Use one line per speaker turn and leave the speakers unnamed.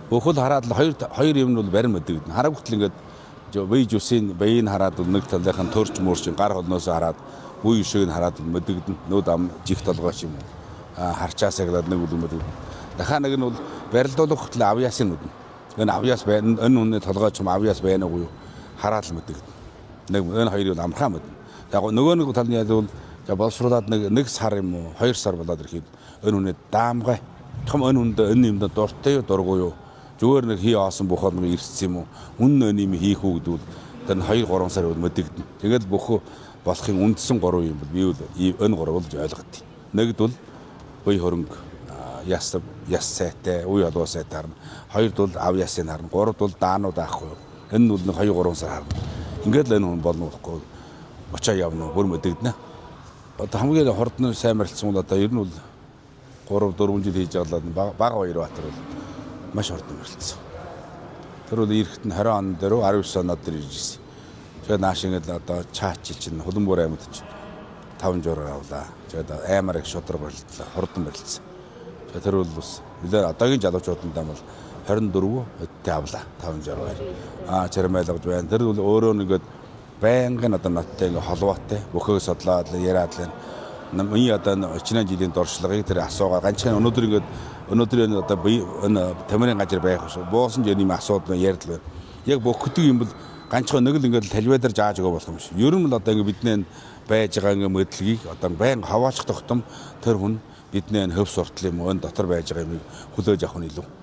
Бөхөл хараад л хоёр юм нь бол барин мэдэгдэн. Хараагтл ингээд бие жүсийн биеийг хараад нэг талынхан төрч мөрч гар холноос хараад үе ишийг хараад мэдэгдэн. Нүүд ам жих толгойч юм. Харчаасаа гэдэг нэг үл мэдэгдэн. Дахиад нэг нь бол барилдуулах хөтлөө авьяасын нүдэн. Энэ авьяас байна. Энэ үнэ толгойч юм авьяас байна уу юу? Хараад л мэдэгдэн. Нэг энэ хоёрыг бол амархан мэднэ. Яг нөгөө нэг талны яд бол боловсруулаад нэг сар юм уу 2 сар болоод ирэхэд энэ үнэ даамгай. Том энэ үнэ энэ юмд дуртай юу дургүй юу? Зүгээр нэг хий оосон бүх юм ирсэн юм уу? Үнэн энэ юм хийх үү гэдүүл тэр 2-3 сар мэдэгдэн. Тэгэл бүх болохын үндсэн 3 юм бол би энэ 3 болж ойлгодог. Нэгд бол бие хөрөнгө яс сайтай, үе олоо сайтай харна. Хоёрд бол ав ясын харна. Гуравд бол даанууд аахгүй. Энэ нь бол нэг 2-3 сар харна. Ингээд л энэ хүн болно болохгүй. Очоо явна бүр мэдэгдэнэ. Одоо хамгийн хордны сайн мэрэлцсэн бол одоо ер нь бол 3-4 жил хийж байгаа бага Баярбаатар бол маш хордон мэрэлцсэн. Тэр бол эрэхт нь 20 он дээр 19 оноод дээр ирж ирсэн. Тэгээд нааш ингээд одоо чаач чинь Хөлбөмбөр аймагт ч 5 жураар авлаа. Тэгээд аймаар их шодрог болтлоо, хордон мэрэлцсэн. Тэгээд тэр бол бас нэлээд одоогийн залуучуудаа бол 24 өдтэй авлаа 5 жураар. Чармайлгаж байна. Тэр бол өөрөө нэгэд байнгын одоо ноттой ингээ холбоотой бөхөө судлаад яриад л миний одоо 30 жилийн дуршлагыг тэр асуугаа ганцхан өнөөдөр энэ одоо энэ тамирын газар байх шүү. Буусан ч юм асуудал ярьдал байна. Яг бөхөдөг юм бол ганцхан нэг л ингээ талбай дээр зааж өгөө болох юм шиг. Ер нь л одоо ингээ бидний байж байгаа ингээ мэдлэгийг одоо байнга хаваачих тогтом тэр хүн бидний хөв суртал юм өн дотор байж байгаа юмыг хүлээж авах нь илүү